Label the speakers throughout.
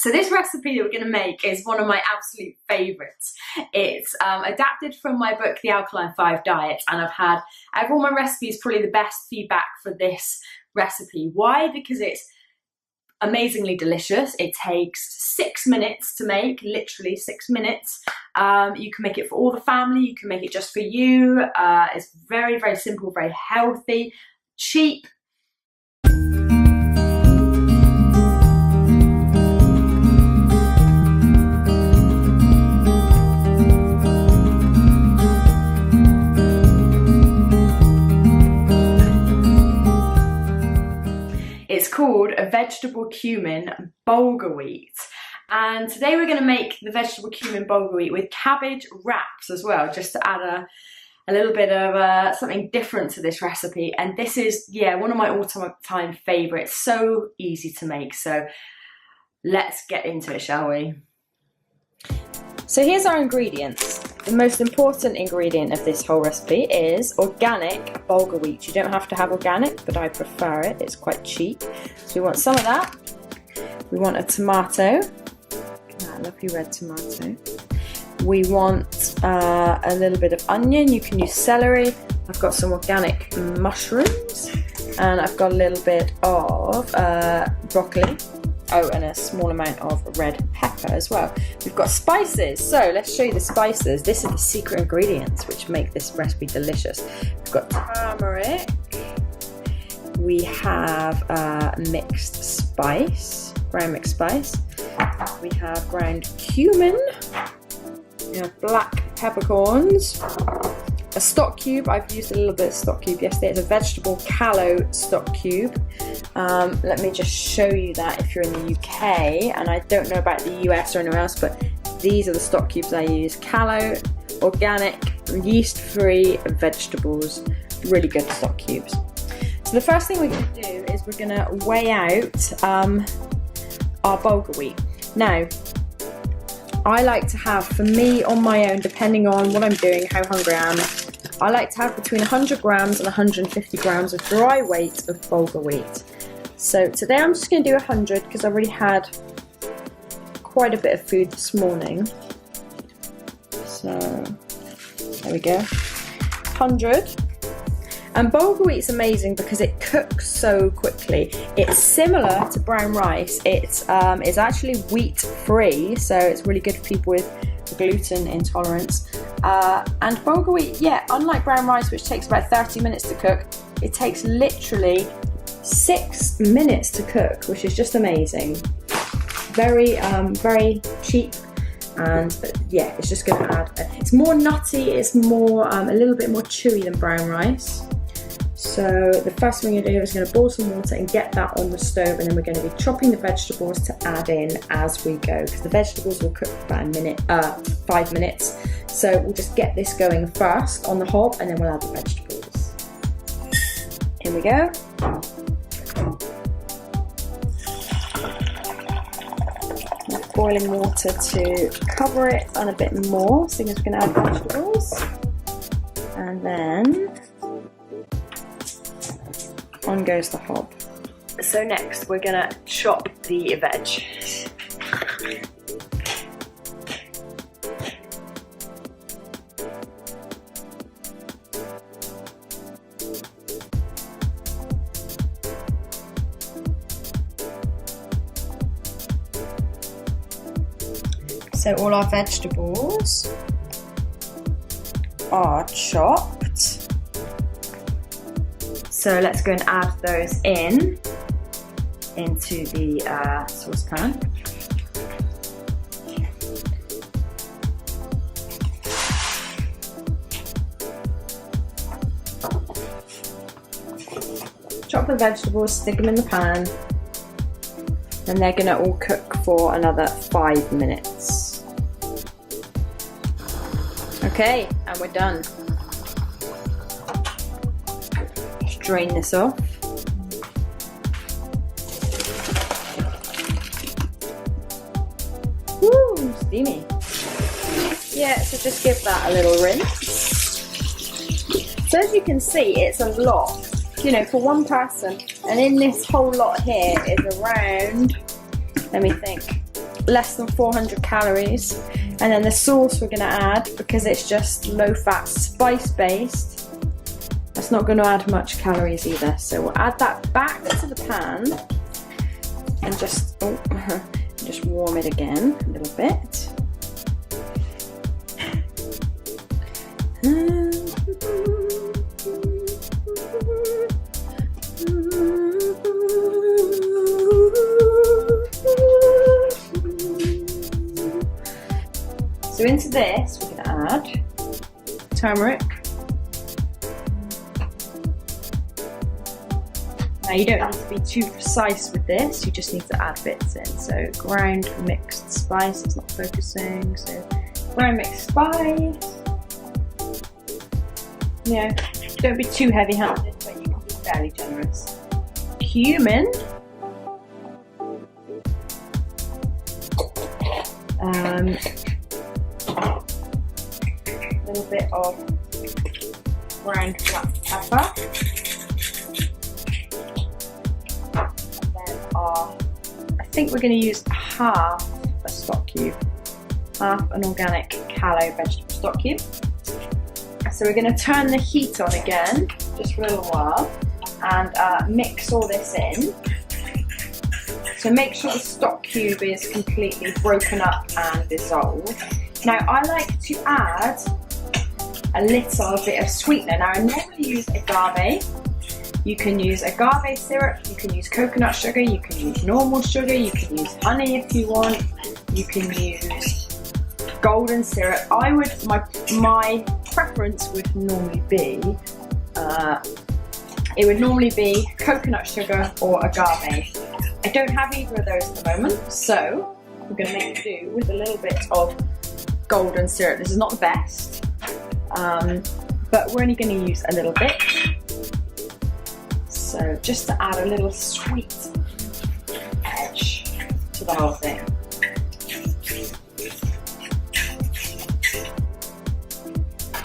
Speaker 1: So this recipe that we're going to make is one of my absolute favourites. It's adapted from my book, The Alkaline 5 Diet, and I've had, out of all my recipes, probably the best feedback for this recipe. Why? Because it's amazingly delicious. It takes 6 minutes to make, literally 6 minutes. You can make it for all the family, you can make it just for you. It's very, very simple, very healthy, cheap. It's called a vegetable cumin bulgur wheat. And today we're going to make the vegetable cumin bulgur wheat with cabbage wraps as well, just to add a little bit of something different to this recipe. And this is, yeah, one of my all-time favourites. So easy to make. So let's get into it, shall we? So here's our ingredients. The most important ingredient of this whole recipe is organic bulgur wheat. You don't have to have organic, but I prefer it. It's quite cheap. So we want some of that. We want a tomato, that lovely red tomato. We want a little bit of onion. You can use celery. I've got some organic mushrooms, and I've got a little bit of broccoli. Oh, and a small amount of red pepper as well. We've got spices, so let's show you the spices. This is the secret ingredients which make this recipe delicious. We've got turmeric, we have mixed spice, ground mixed spice, we have ground cumin, we have black peppercorns, a stock cube. I've used a little bit of stock cube yesterday. It's a vegetable callow stock cube. Let me just show you that if you're in the UK, and I don't know about the US or anywhere else, but these are the stock cubes I use. Callow, organic, yeast-free vegetables, really good stock cubes. So the first thing we're going to do is we're going to weigh out our bulgur wheat. Now, I like to have, for me on my own, depending on what I'm doing, how hungry I am, I like to have between 100 grams and 150 grams of dry weight of bulgur wheat. So today I'm just going to do 100 because I've already had quite a bit of food this morning. So there we go, 100. And bulgur wheat's amazing because it cooks so quickly. It's similar to brown rice. It's actually wheat free, so it's really good for people with gluten intolerance. And bulgur wheat, yeah, unlike brown rice, which takes about 30 minutes to cook, it takes literally 6 minutes to cook, which is just amazing. Very, very cheap. And yeah, it's just going to add. It's more nutty. It's more a little bit more chewy than brown rice. So the first thing we're going to do is going to boil some water and get that on the stove, and then we're going to be chopping the vegetables to add in as we go, because the vegetables will cook for about 5 minutes. So we'll just get this going first on the hob, and then we'll add the vegetables. Here we go. Enough boiling water to cover it and a bit more, seeing as we're going to add vegetables. And then on goes the hob. So next we're gonna chop the veg. So all our vegetables are chopped. So let's go and add those into the saucepan. Chop the vegetables, stick them in the pan, and they're going to all cook for another 5 minutes. Okay, and we're done. Drain this off. Woo, steamy. Yeah, so just give that a little rinse. So as you can see, it's a lot, you know, for one person. And in this whole lot here is around, let me think, less than 400 calories. And then the sauce we're gonna add, because it's just low fat, spice based, that's not gonna add much calories either. So we'll add that back to the pan and just warm it again a little bit. So into this, we're going to add turmeric. Now you don't need to be too precise with this, you just need to add bits in. So ground mixed spice, it's not focusing, so ground mixed spice. Yeah, don't be too heavy handed, but you can be fairly generous. Cumin. A little bit of ground black pepper. Then I think we're going to use half a stock cube, half an organic callow vegetable stock cube. So we're going to turn the heat on again, just for a little while, and mix all this in. So make sure the stock cube is completely broken up and dissolved. Now I like to add a little bit of sweetener. Now I normally use agave. You can use agave syrup, you can use coconut sugar, you can use normal sugar, you can use honey if you want, you can use golden syrup. My preference would normally be, it would normally be coconut sugar or agave. I don't have either of those at the moment, so we're going to make do with a little bit of golden syrup. This is not the best, but we're only going to use a little bit. So just to add a little sweet edge to the whole thing.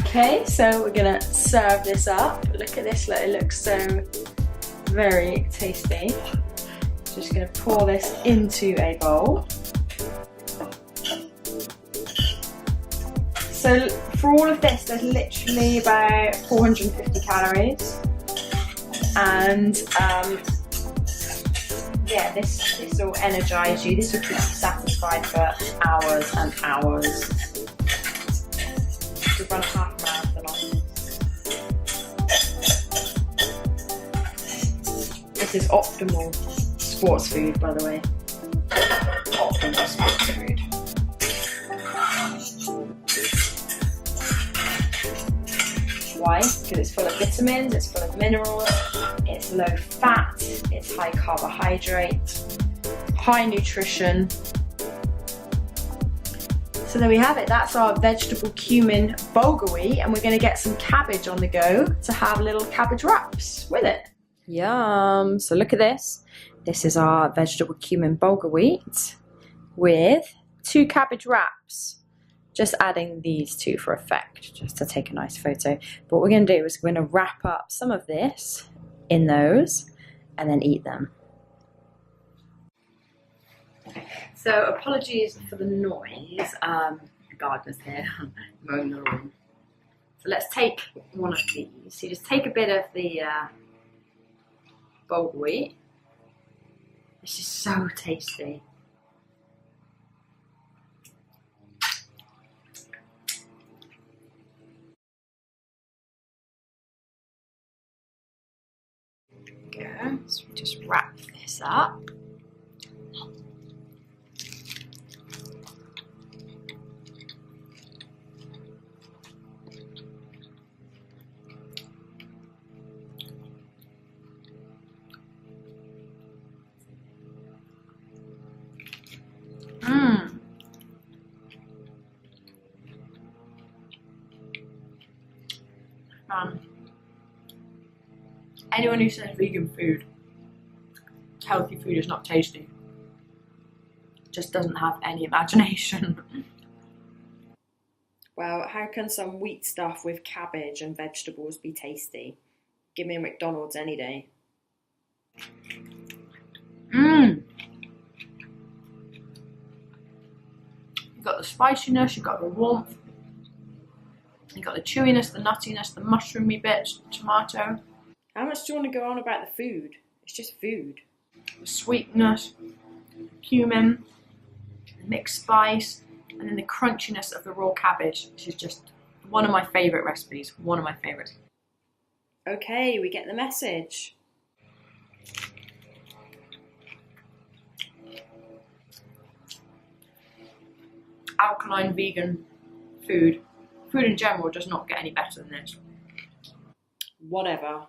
Speaker 1: Okay, so we're gonna serve this up. Look at this, it looks so very tasty. Just gonna pour this into a bowl. So for all of this, there's literally about 450 calories. And yeah, this will energize you. This will keep you satisfied for hours and hours. To run a half marathon on. This is optimal sports food, by the way. Optimal sports food. Why? Because it's full of vitamins, it's full of minerals, it's low fat, it's high carbohydrate, high nutrition. So there we have it, that's our vegetable cumin bulgur wheat, and we're going to get some cabbage on the go to have little cabbage wraps with it. Yum! So look at this. This is our vegetable cumin bulgur wheat with 2 cabbage wraps. Just adding these 2 for effect, just to take a nice photo. But what we're going to do is we're going to wrap up some of this in those and then eat them. So apologies for the noise, the gardener's here mowing the lawn. So let's take one of these. So you just take a bit of the bulgur wheat. This is so tasty. Go. So we just wrap this up. Anyone who says vegan food, healthy food is not tasty, just doesn't have any imagination. Well, how can some wheat stuff with cabbage and vegetables be tasty? Give me a McDonald's any day. You've got the spiciness, you've got the warmth, you've got the chewiness, the nuttiness, the mushroomy bits, the tomato. How much do you want to go on about the food? It's just food. The sweetness, cumin, the mixed spice, and then the crunchiness of the raw cabbage. This is just one of my favourite recipes, one of my favourites. Okay, we get the message. Alkaline vegan food. Food in general does not get any better than this. Whatever.